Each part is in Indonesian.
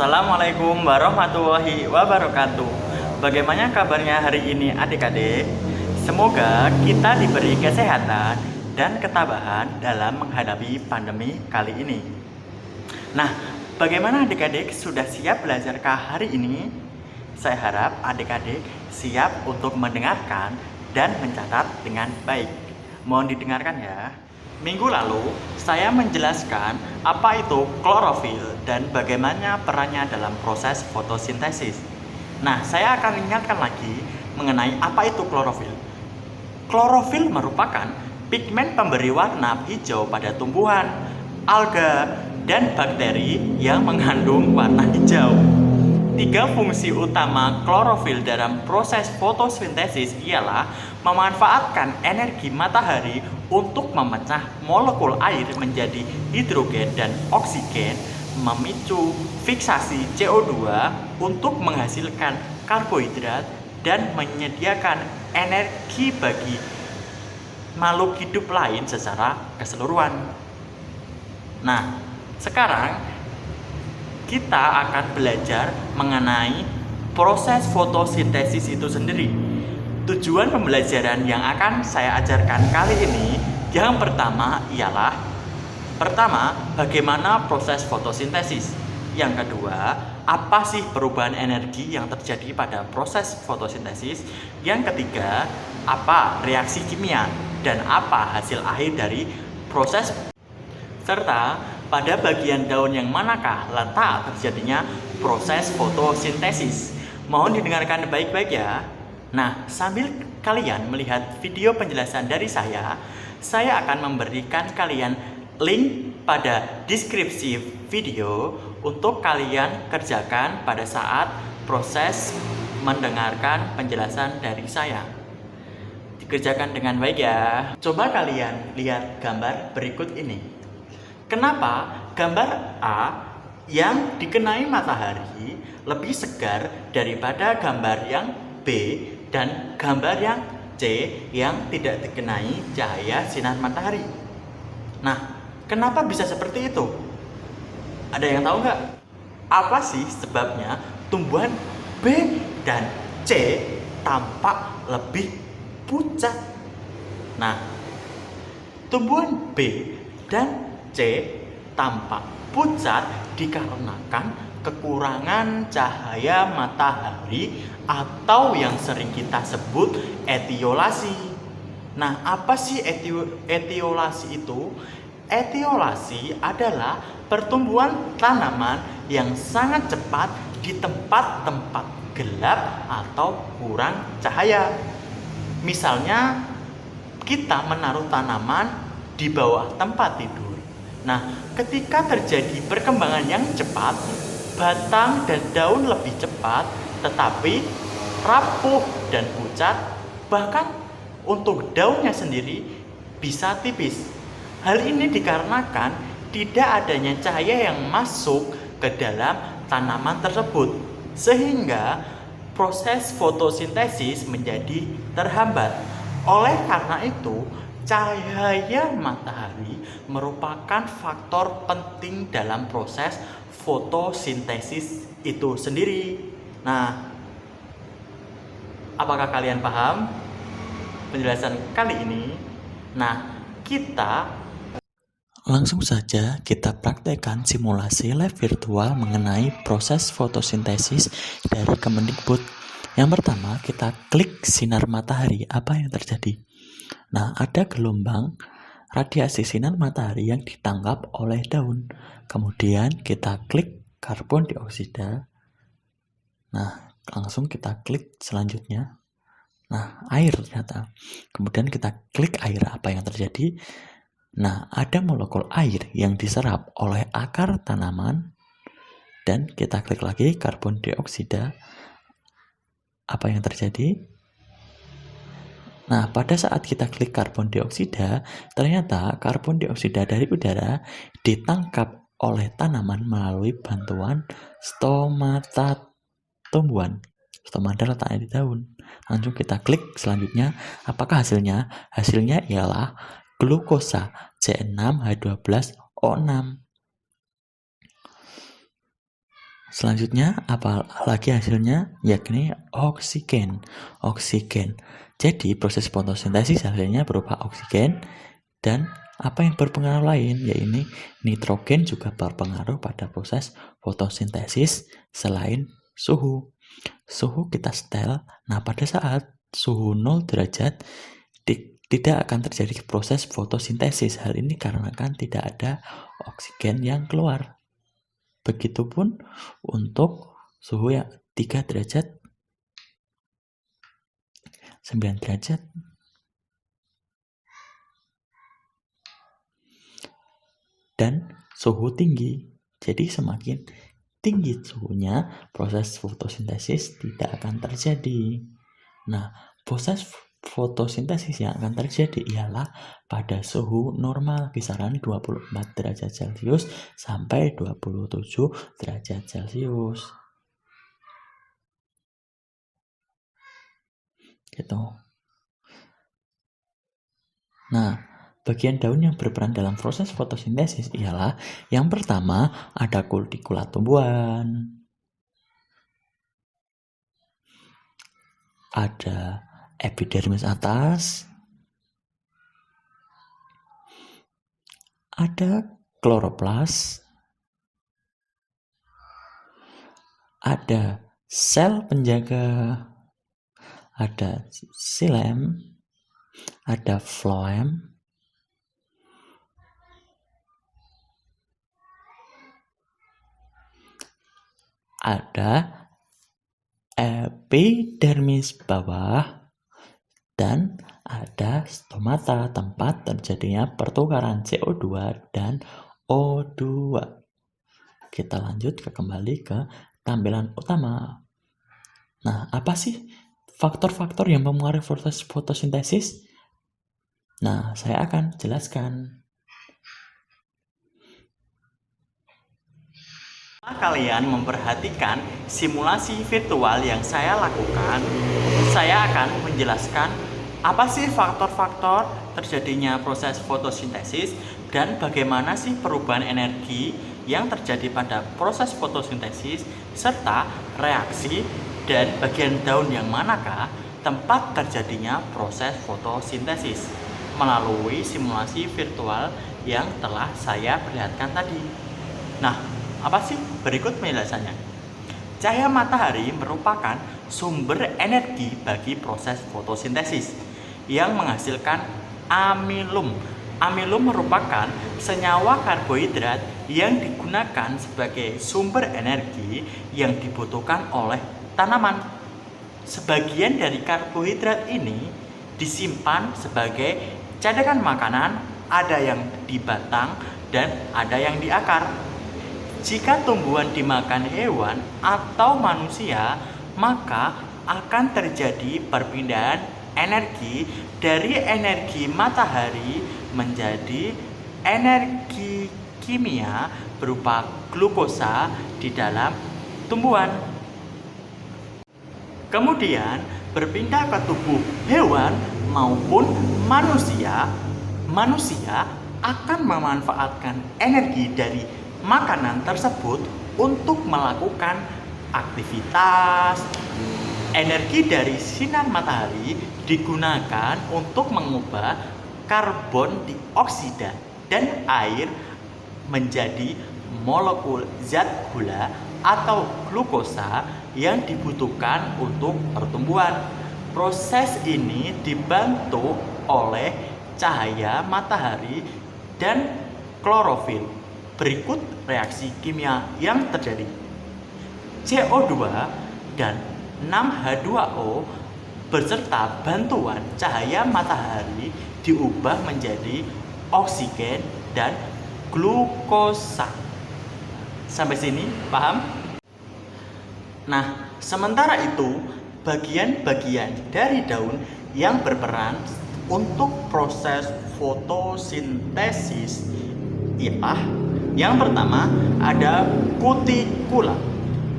Assalamualaikum warahmatullahi wabarakatuh. Bagaimana kabarnya hari ini adik-adik? Semoga kita diberi kesehatan dan ketabahan dalam menghadapi pandemi kali ini. Nah, bagaimana adik-adik, sudah siap belajarkah hari ini? Saya harap adik-adik siap untuk mendengarkan dan mencatat dengan baik. Mohon didengarkan ya. Minggu lalu, saya menjelaskan apa itu klorofil dan bagaimana perannya dalam proses fotosintesis. Nah, saya akan ingatkan lagi mengenai apa itu klorofil. Klorofil merupakan pigmen pemberi warna hijau pada tumbuhan, alga, dan bakteri yang mengandung warna hijau. Tiga fungsi utama klorofil dalam proses fotosintesis ialah memanfaatkan energi matahari untuk memecah molekul air menjadi hidrogen dan oksigen, memicu fiksasi CO2 untuk menghasilkan karbohidrat, dan menyediakan energi bagi makhluk hidup lain secara keseluruhan. Nah, sekarang kita akan belajar mengenai proses fotosintesis itu sendiri. Tujuan pembelajaran yang akan saya ajarkan kali ini yang pertama ialah bagaimana proses fotosintesis. Yang kedua, apa sih perubahan energi yang terjadi pada proses fotosintesis? Yang ketiga, apa reaksi kimia dan apa hasil akhir dari proses, serta pada bagian daun yang manakah letak terjadinya proses fotosintesis. Mohon didengarkan baik-baik ya. Nah, sambil kalian melihat video penjelasan dari saya akan memberikan kalian link pada deskripsi video untuk kalian kerjakan pada saat proses mendengarkan penjelasan dari saya. Dikerjakan dengan baik ya. Coba kalian lihat gambar berikut ini. Kenapa gambar A yang dikenai matahari lebih segar daripada gambar yang B dan gambar yang C yang tidak dikenai cahaya sinar matahari? Nah, kenapa bisa seperti itu? Ada yang tahu nggak? Apa sih sebabnya tumbuhan B dan C tampak lebih pucat? Nah, tumbuhan B dan C tampak pucat dikarenakan kekurangan cahaya matahari atau yang sering kita sebut etiolasi. Nah, apa sih etiolasi itu? Etiolasi adalah pertumbuhan tanaman yang sangat cepat di tempat-tempat gelap atau kurang cahaya. Misalnya, kita menaruh tanaman di bawah tempat tidur. Nah, ketika terjadi perkembangan yang cepat, batang dan daun lebih cepat, tetapi rapuh dan pucat, bahkan untuk daunnya sendiri bisa tipis. Hal ini dikarenakan tidak adanya cahaya yang masuk ke dalam tanaman tersebut, sehingga proses fotosintesis menjadi terhambat. Oleh karena itu, cahaya matahari merupakan faktor penting dalam proses fotosintesis itu sendiri. Nah, apakah kalian paham penjelasan kali ini? Nah, langsung saja kita praktekkan simulasi live virtual mengenai proses fotosintesis dari Kemendikbud. Yang pertama, kita klik sinar matahari. Apa yang terjadi? Nah, ada gelombang radiasi sinar matahari yang ditangkap oleh daun. Kemudian kita klik karbon dioksida. Nah, langsung kita klik selanjutnya. Nah, air ternyata. Kemudian kita klik air. Apa yang terjadi? Nah, ada molekul air yang diserap oleh akar tanaman. Dan kita klik lagi karbon dioksida. Apa yang terjadi? Nah, pada saat kita klik karbon dioksida, ternyata karbon dioksida dari udara ditangkap oleh tanaman melalui bantuan stomata tumbuhan. Stomata letaknya di daun. Langsung kita klik selanjutnya. Apakah hasilnya? Hasilnya ialah glukosa C6H12O6. Selanjutnya, apalagi hasilnya? Yakni oksigen. Oksigen. Jadi, proses fotosintesis hasilnya berupa oksigen dan apa yang berpengaruh lain, yaitu nitrogen juga berpengaruh pada proses fotosintesis selain suhu. Suhu kita setel. Nah, pada saat suhu 0 derajat, tidak akan terjadi proses fotosintesis. Hal ini karena tidak ada oksigen yang keluar. Begitupun untuk suhu yang 3 derajat, 9 derajat, dan suhu tinggi. Jadi semakin tinggi suhunya, proses fotosintesis tidak akan terjadi. Nah, proses fotosintesis yang akan terjadi ialah pada suhu normal kisaran 24 derajat Celcius sampai 27 derajat Celcius. Gitu. Nah, bagian daun yang berperan dalam proses fotosintesis ialah yang pertama ada kutikula tumbuhan, ada epidermis atas, ada kloroplas, ada sel penjaga, ada xilem, ada floem, ada epidermis bawah, dan ada stomata, tempat terjadinya pertukaran CO2 dan O2. Kita lanjut kembali ke tampilan utama. Nah, apa sih faktor-faktor yang mempengaruhi proses fotosintesis? Nah, saya akan jelaskan. Kalian memperhatikan simulasi virtual yang saya lakukan, saya akan menjelaskan apa sih faktor-faktor terjadinya proses fotosintesis dan bagaimana sih perubahan energi yang terjadi pada proses fotosintesis serta reaksi dan bagian daun yang manakah tempat terjadinya proses fotosintesis melalui simulasi virtual yang telah saya perlihatkan tadi. Nah, apa sih berikut penjelasannya? Cahaya matahari merupakan sumber energi bagi proses fotosintesis yang menghasilkan amilum. Amilum merupakan senyawa karbohidrat yang digunakan sebagai sumber energi yang dibutuhkan oleh tanaman. Sebagian dari karbohidrat ini disimpan sebagai cadangan makanan, ada yang di batang dan ada yang di akar. Jika tumbuhan dimakan hewan atau manusia, maka akan terjadi perpindahan energi dari energi matahari menjadi energi kimia berupa glukosa di dalam tumbuhan. Kemudian berpindah ke tubuh hewan maupun manusia, manusia akan memanfaatkan energi dari makanan tersebut untuk melakukan aktivitas. Energi dari sinar matahari digunakan untuk mengubah karbon dioksida dan air menjadi molekul zat gula atau glukosa yang dibutuhkan untuk pertumbuhan. Proses ini dibantu oleh cahaya matahari dan klorofil. Berikut reaksi kimia yang terjadi. CO2 dan 6H2O beserta bantuan cahaya matahari diubah menjadi oksigen dan glukosa. Sampai sini paham? Nah, sementara itu bagian-bagian dari daun yang berperan untuk proses fotosintesis ialah yang pertama ada kutikula.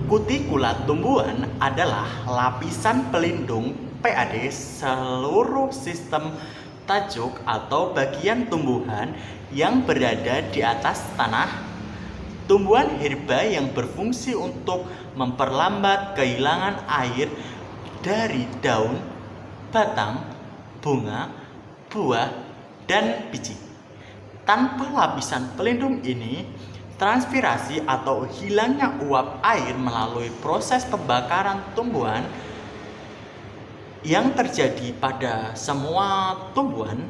Kutikula tumbuhan adalah lapisan pelindung PAD seluruh sistem tajuk atau bagian tumbuhan yang berada di atas tanah tumbuhan herba yang berfungsi untuk memperlambat kehilangan air dari daun, batang, bunga, buah, dan biji. Tanpa lapisan pelindung ini, transpirasi atau hilangnya uap air melalui proses pembakaran tumbuhan yang terjadi pada semua tumbuhan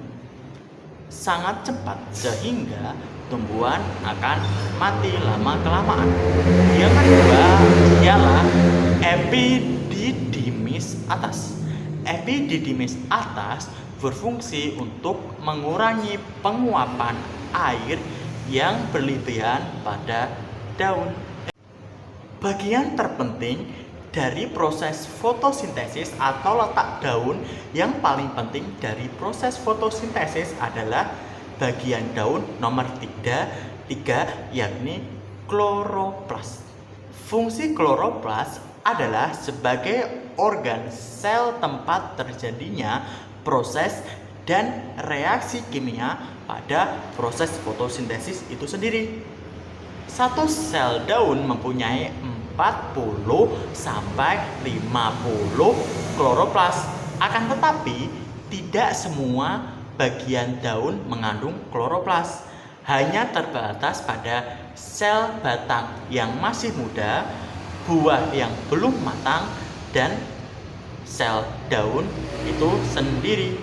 sangat cepat sehingga tumbuhan akan mati lama-kelamaan. Yang kedua ialah epididymis atas. Epididymis atas berfungsi untuk mengurangi penguapan air yang berlebihan pada daun. Bagian terpenting dari proses fotosintesis atau letak daun yang paling penting dari proses fotosintesis adalah bagian daun nomor 3 yakni kloroplas. Fungsi kloroplas adalah sebagai organ sel tempat terjadinya proses dan reaksi kimia pada proses fotosintesis itu sendiri. Satu sel daun mempunyai 40 sampai 50 kloroplas. Akan tetapi tidak semua bagian daun mengandung kloroplas. Hanya terbatas pada sel batang yang masih muda, buah yang belum matang, dan sel daun itu sendiri.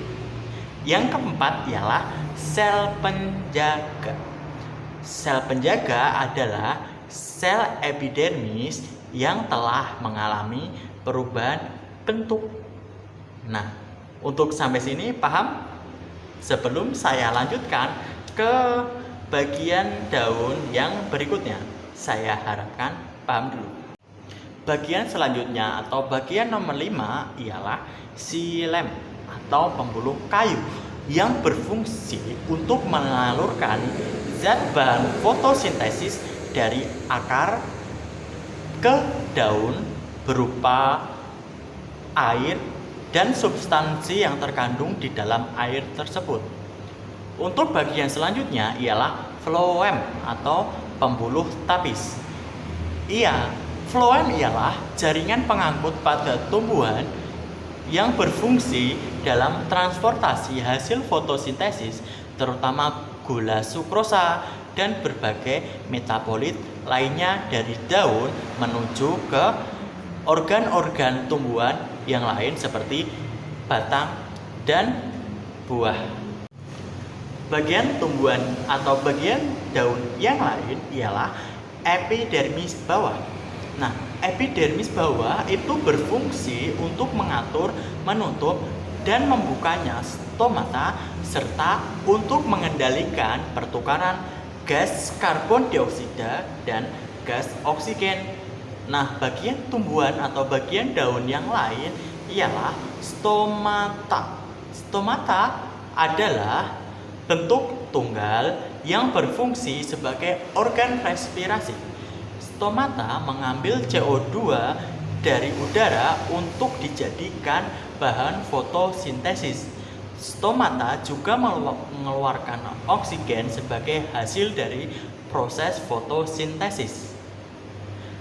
Yang keempat ialah sel penjaga. Sel penjaga adalah sel epidermis yang telah mengalami perubahan bentuk. Nah, untuk sampai sini paham? Sebelum saya lanjutkan ke bagian daun yang berikutnya, saya harapkan paham dulu. Bagian selanjutnya atau bagian nomor 5 ialah xilem atau pembuluh kayu yang berfungsi untuk mengalurkan zat bahan fotosintesis dari akar ke daun berupa air dan substansi yang terkandung di dalam air tersebut. Untuk bagian selanjutnya ialah floem atau pembuluh tapis. Floem ialah jaringan pengangkut pada tumbuhan yang berfungsi dalam transportasi hasil fotosintesis, terutama gula sukrosa dan berbagai metabolit lainnya dari daun menuju ke organ-organ tumbuhan yang lain seperti batang dan buah. Bagian tumbuhan atau bagian daun yang lain ialah epidermis bawah. Nah, epidermis bawah itu berfungsi untuk mengatur, menutup, dan membukanya stomata serta untuk mengendalikan pertukaran gas karbon dioksida dan gas oksigen. Nah, bagian tumbuhan atau bagian daun yang lain ialah stomata. Stomata adalah bentuk tunggal yang berfungsi sebagai organ respirasi. Stomata mengambil CO2 dari udara untuk dijadikan bahan fotosintesis. Stomata juga mengeluarkan oksigen sebagai hasil dari proses fotosintesis.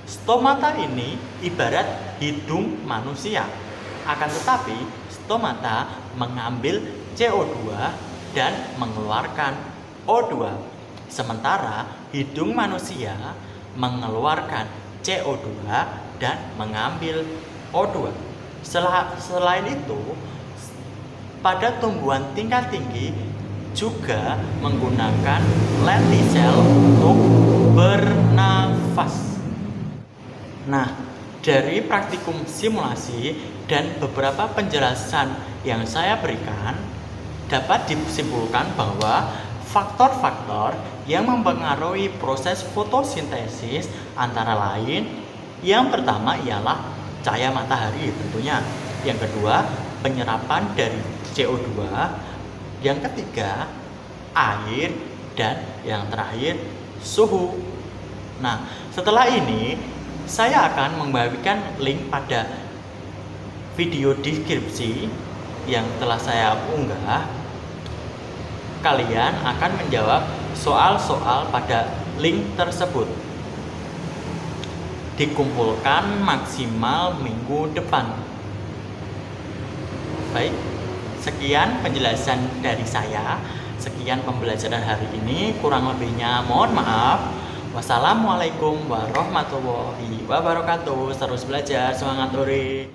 Stomata ini ibarat hidung manusia. Akan tetapi, stomata mengambil CO2 dan mengeluarkan O2. Sementara hidung manusia mengeluarkan CO2 dan mengambil O2. Selain itu, pada tumbuhan tingkat tinggi juga menggunakan lentisel untuk bernafas. Nah, dari praktikum simulasi dan beberapa penjelasan yang saya berikan, dapat disimpulkan bahwa faktor-faktor yang mempengaruhi proses fotosintesis antara lain, yang pertama ialah cahaya matahari tentunya. Yang kedua, penyerapan dari CO2. Yang ketiga, air. Dan yang terakhir, suhu. Nah, setelah ini saya akan membagikan link pada video deskripsi yang telah saya unggah. Kalian akan menjawab soal-soal pada link tersebut. dikumpulkan maksimal minggu depan. Baik, sekian penjelasan dari saya. Sekian pembelajaran hari ini, kurang lebihnya mohon maaf. Wassalamualaikum warahmatullahi wabarakatuh. Terus belajar, semangat Uri.